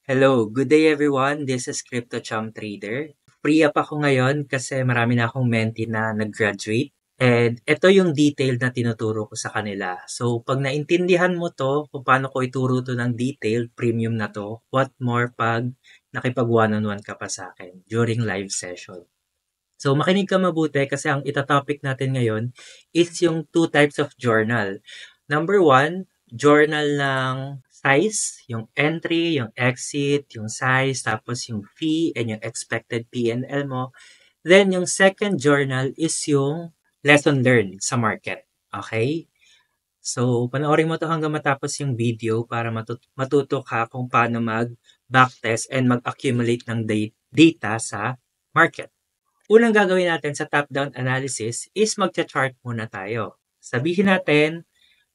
Hello, good day everyone. This is Crypto Chum Trader. Free up ako ngayon kasi marami na akong mentee na nag-graduate. And ito yung detail na tinuturo ko sa kanila. So, pag naintindihan mo to, kung paano ko ituro to ng detail, premium na to, what more pag nakipag one-on-one ka pa sa akin during live session. So, makinig ka mabuti kasi ang itatopic natin ngayon is yung two types of journal. Number one, journal ng size, yung entry, yung exit, yung size, tapos yung fee, and yung expected P&L mo. Then, yung second journal is yung lesson learned sa market. Okay? So, panoorin mo to hanggang matapos yung video para matuto ka kung paano mag-backtest and mag-accumulate ng data sa market. Unang gagawin natin sa top-down analysis is magcha-chart muna tayo. Sabihin natin,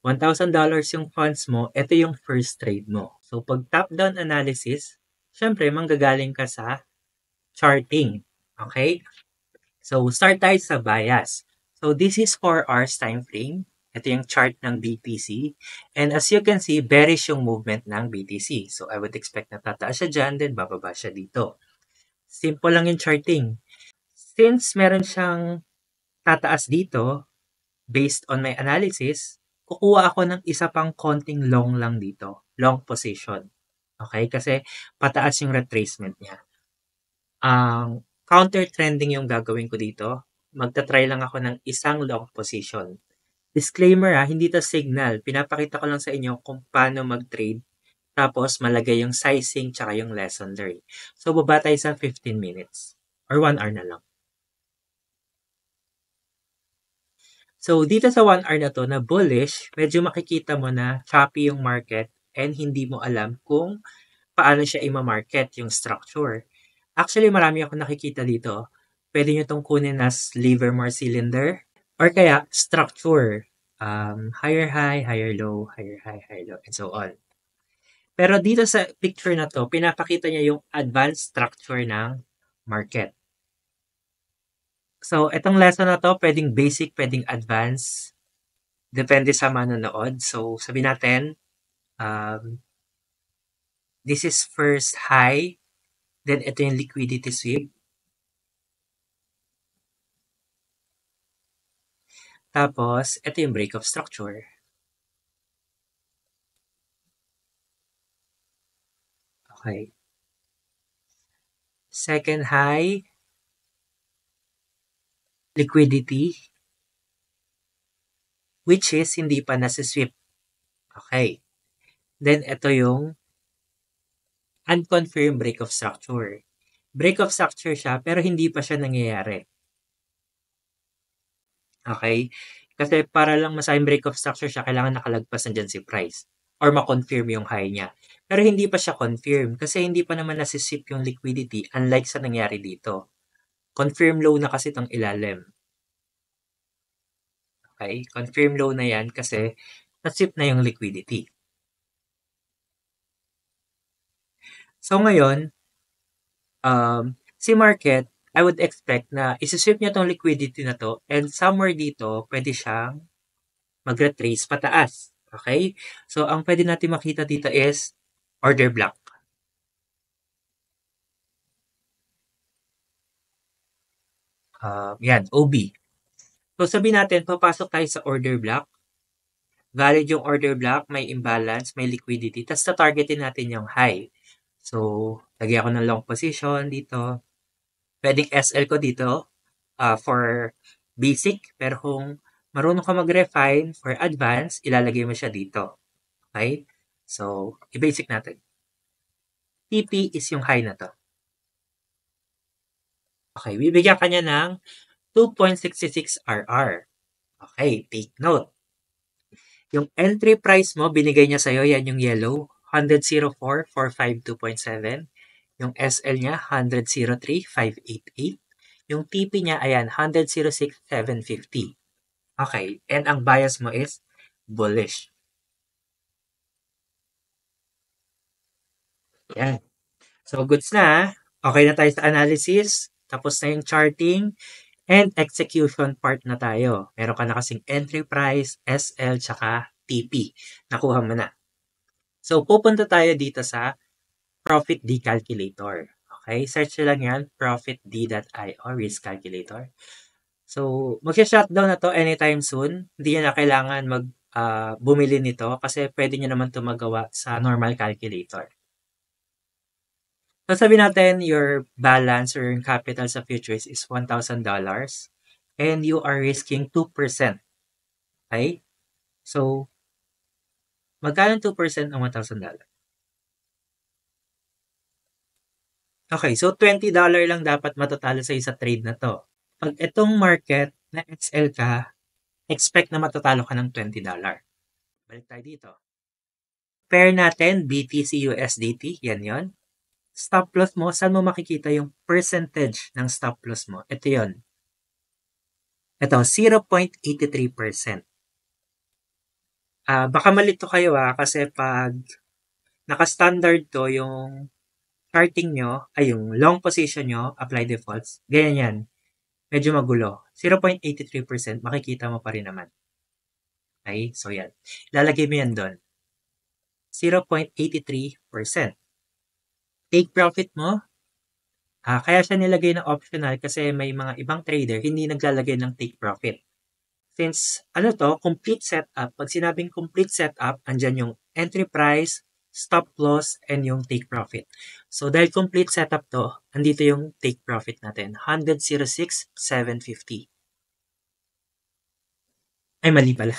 $1,000 yung funds mo, ito yung first trade mo. So, pag top-down analysis, syempre, manggagaling ka sa charting. Okay? So, start tayo sa bias. So, this is 4 hours time frame. Ito yung chart ng BTC. And as you can see, bearish yung movement ng BTC. So, I would expect na tataas siya dyan, then bababa siya dito. Simple lang yung charting. Since meron siyang tataas dito, based on my analysis, kukuha ako ng isa pang konting long lang dito. Long position. Okay? Kasi pataas yung retracement niya. Ang counter trending yung gagawin ko dito. Magta-try lang ako ng isang long position. Disclaimer hindi to signal. Pinapakita ko lang sa inyo kung paano mag-trade. Tapos malagay yung sizing tsaka yung lesson learned. So baba tayo sa 15 minutes. Or 1 hour na lang. So, dito sa 1 hour na to na bullish, medyo makikita mo na choppy yung market and hindi mo alam kung paano siya i-market yung structure. Actually, marami akong nakikita dito. Pwede nyo itong kunin as Livermore cylinder or kaya structure. Higher high, higher low, higher high, higher low, and so on. Pero dito sa picture na to, pinapakita niya yung advanced structure ng market. So, itong lesson na to, pwedeng basic, pwedeng advanced. Depende sa manonood. So, sabi natin, this is first high, then ito yung liquidity sweep. Tapos, ito yung break of structure. Okay. Second high, liquidity, which is hindi pa nasi-sweep. Okay. Then, ito yung unconfirmed break of structure. Break of structure siya, pero hindi pa siya nangyayari. Okay? Kasi para lang masayang break of structure siya, kailangan nakalagpas na dyan si price or ma-confirm yung high niya. Pero hindi pa siya confirm kasi hindi pa naman nasisip yung liquidity unlike sa nangyari dito. Confirm low na kasi itong ilalim. Okay? Confirm low na yan kasi nasip na yung liquidity. So ngayon, si market, I would expect na isisweep niya tong liquidity na to and somewhere dito, pwede siyang mag-retrace pataas. Okay? So, ang pwede natin makita dito is order block. Yan, OB. So, sabi natin, papasok tayo sa order block. Valid yung order block, may imbalance, may liquidity. Tapos, targetin natin yung high. So, lagyan ko ng long position dito. Pwedeng SL ko dito for basic. Pero kung marunong ka mag-refine for advanced, ilalagay mo siya dito. Okay? So, i-basic natin. TP is yung high na to. Okay, bibigyan ka niya ng 2.66 RR. Okay, take note. Yung entry price mo, binigay niya sa'yo, yan yung yellow, 100.4,452.7. Yung SL niya, 100.3,588. Yung TP niya, ayan, 100.06,750. Okay, and ang bias mo is bullish. Yan. So, goods na. Okay na tayo sa analysis. Tapos na yung charting. And execution part na tayo. Meron ka na kasing entry price, SL, tsaka TP. Nakuha mo na. So, pupunta tayo dito sa Profit D Calculator. Okay, search nyo lang yan, profitd.io, risk calculator. So, magsha-shutdown na to anytime soon. Hindi nyo na kailangan bumili nito kasi pwede nyo naman ito magawa sa normal calculator. So, sabihin natin your balance or yung capital sa futures is $1,000 and you are risking 2%. Okay? So, magkano 2% ng $1,000? Okay, so $20 lang dapat matatalo sa isa trade na to. Pag itong market na XL ka, expect na matatalo ka ng $20. Balik tayo dito. Pair natin, BTC USDT, yan yon. Stop loss mo, saan mo makikita yung percentage ng stop loss mo? Ito yon. Ito, 0.83%. Baka malito kayo kasi pag naka-standard to yung charting nyo, ay yung long position nyo, apply defaults, ganyan yan. Medyo magulo. 0.83%, makikita mo pa rin naman. Okay, so yan. Lalagay mo yan doon. 0.83%. Take profit mo, kaya siya nilagay na optional kasi may mga ibang trader hindi naglalagay ng take profit. Since, complete setup. Pag sinabing complete setup, andyan yung entry price, stop loss, and yung take profit. So, dahil complete setup to, andito yung take profit natin. 106,750. Ay, mali pala.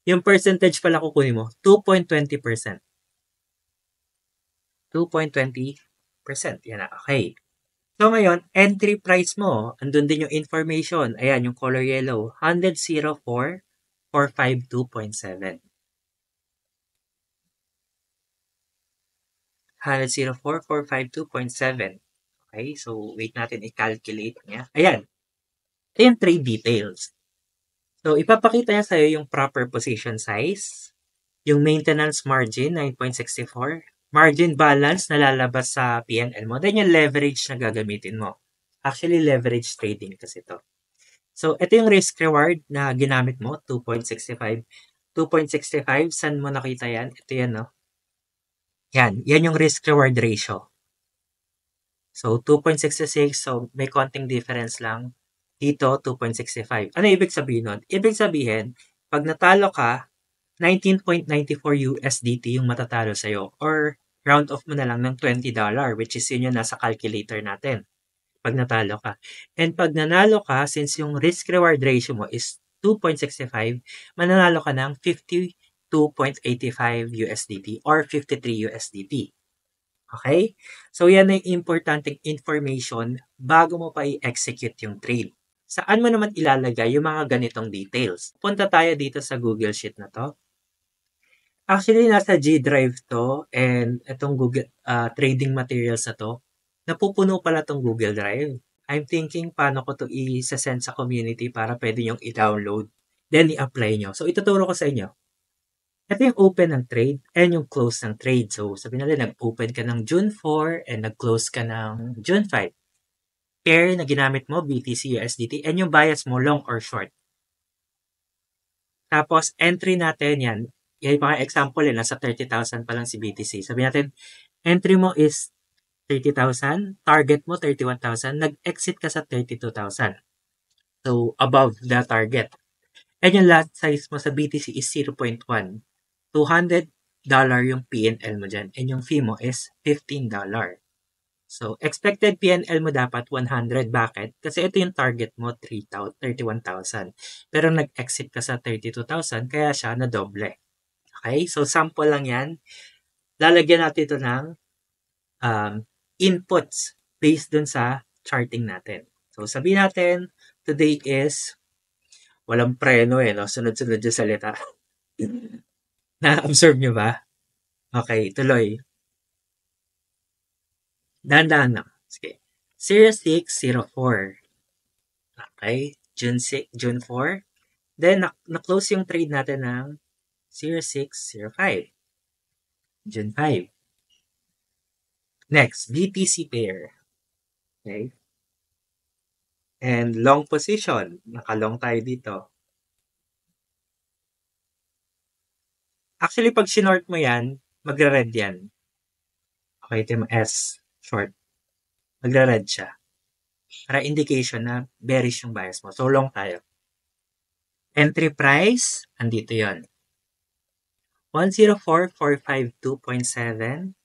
Yung percentage pala kukunin mo, 2.20%. 2.20%. Yan na, okay. So, ngayon, entry price mo, andun din yung information. Ayan, yung color yellow. 104,452.7. 104,452.7. Okay, so wait natin i-calculate niya. Ayan. Ito yung trade details. So, ipapakita niya sa'yo yung proper position size, yung maintenance margin, 9.64, margin balance na lalabas sa P&L mo, then yung leverage na gagamitin mo. Actually, leverage trading kasi to. So, ito yung risk reward na ginamit mo, 2.65. 2.65, saan mo nakita yan? Ito yan, no? Yan yung risk reward ratio. So, 2.66, so may konting difference lang. Dito, 2.65. Ano ibig sabihin nun? Ibig sabihin, pag natalo ka, 19.94 USDT yung matatalo sa'yo. Or, round off mo na lang ng $20, which is yun yung nasa calculator natin. Pag natalo ka. And pag nanalo ka, since yung risk-reward ratio mo is 2.65, mananalo ka ng 52.85 USDT or 53 USDT. Okay? So, yan ay importanteng information bago mo pa i-execute yung trade. Saan mo naman ilalagay yung mga ganitong details? Punta tayo dito sa Google Sheet na to. Actually, nasa G Drive to and itong Google trading materials na to, napupuno pala tong Google Drive. I'm thinking paano ko to i-send sa community para pwede yung i-download. Then, i-apply nyo. So, ituturo ko sa inyo. Ito yung open ng trade and yung close ng trade. So, sabihin natin, nag-open ka ng June 4 and nag-close ka ng June 5. Pair na ginamit mo, BTC, USDT, and yung bias mo, long or short. Tapos, entry natin yan. Yan yung mga example, nasa 30,000 pa lang si BTC. Sabihin natin, entry mo is 30,000, target mo 31,000, nag-exit ka sa 32,000. So, above the target. And yung lot size mo sa BTC is 0.1. $200 yung P&L mo dyan. And yung fee mo is $15. So, expected P&L mo dapat 100. Bakit? Kasi ito yung target mo, 31,000. Pero nag-exit ka sa 32,000, kaya siya na doble. Okay? So, sample lang yan. Lalagyan natin ito ng inputs based dun sa charting natin. So, sabihin natin, today is walang preno no? Sunod-sunod yung salita. Na-observe nyo ba? Okay, tuloy. Dahan-dahan lang. Sige. 0604. Okay, June 4. Then, na-close yung trade natin ng 0605. June 5. Next, BTC pair. Okay. And long position. Nakalong tayo dito. Actually, pag sinort mo yan, magre-red yan. Okay, ito yung S, short. Magra-red siya. Para indication na bearish yung bias mo. So, long tayo. Entry price, andito yon 104,452.7.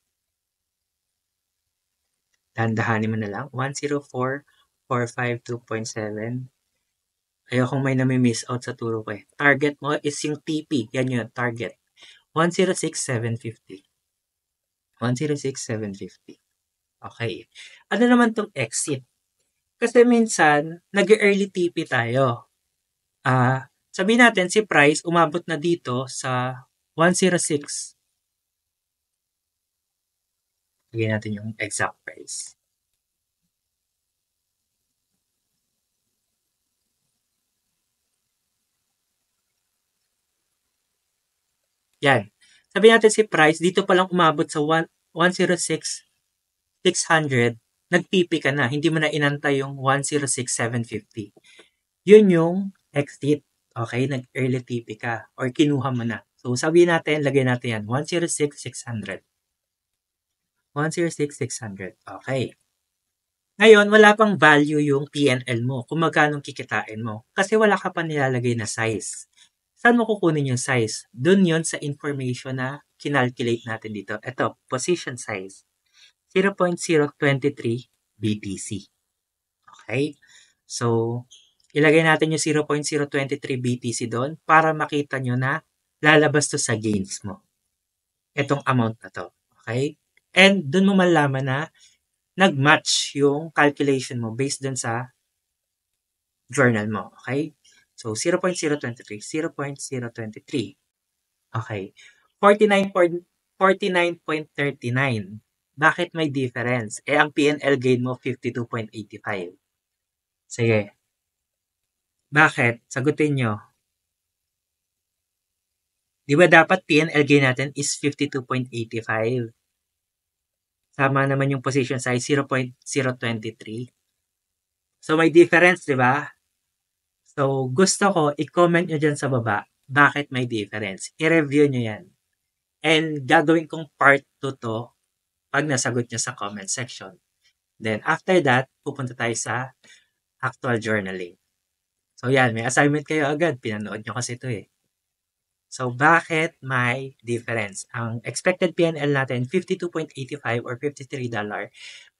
Dandahanin mo na lang. 104,452.7. Ayokong may nami-miss out sa turo ko eh. Target mo is yung TP. Yan yun, target. 106,750. 106,750. Okay. Ano naman tong exit? Kasi minsan, nag-early TP tayo. Sabihin natin, si price umabot na dito sa 106. Lagyan natin yung exact price. Yan. Sabihin natin si price, dito pa lang umabot sa 106,600. Nag-TP ka na. Hindi mo na inantay yung 106,750. Yun yung exit. Okay? Nag-early TP ka. Or kinuha mo na. So, sabihin natin, lagay natin yan. 106,600. 106,600. Okay. Ngayon, wala pang value yung PNL mo kung magkano kikitain mo. Kasi wala ka pa nilalagay na size. Saan mo kukunin yung size? Doon yon sa information na kinalculate natin dito. Ito, position size. 0.023 BTC. Okay? So, ilagay natin yung 0.023 BTC doon para makita nyo na lalabas to sa gains mo. Itong amount na to. Okay? And doon mo malaman na nag-match yung calculation mo based dun sa journal mo. Okay? So, 0.023. 0.023. Okay. 49.39. Bakit may difference? Ang PNL gain mo 52.85. Sige. Bakit? Sagutin nyo. Di ba dapat PNL gain natin is 52.85? Sama naman yung position size 0.023. So, may difference, di ba? So, gusto ko, i-comment nyo dyan sa baba, bakit may difference. I-review nyo yan. And gagawin kong part 2 to pag nasagot nyo sa comment section. Then, after that, pupunta tayo sa actual journaling. So, yan. May assignment kayo agad. Pinanood nyo kasi ito eh. So, bakit may difference? Ang expected PNL natin, $52.85 or $53.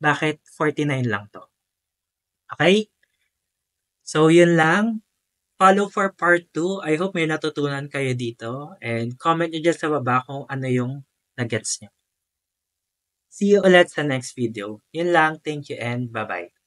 Bakit 49 lang to? Okay? So, yun lang. Follow for part 2. I hope may natutunan kayo dito. And comment nyo dyan sa baba kung ano yung nagets nyo. See you ulit sa next video. Yun lang. Thank you and bye-bye.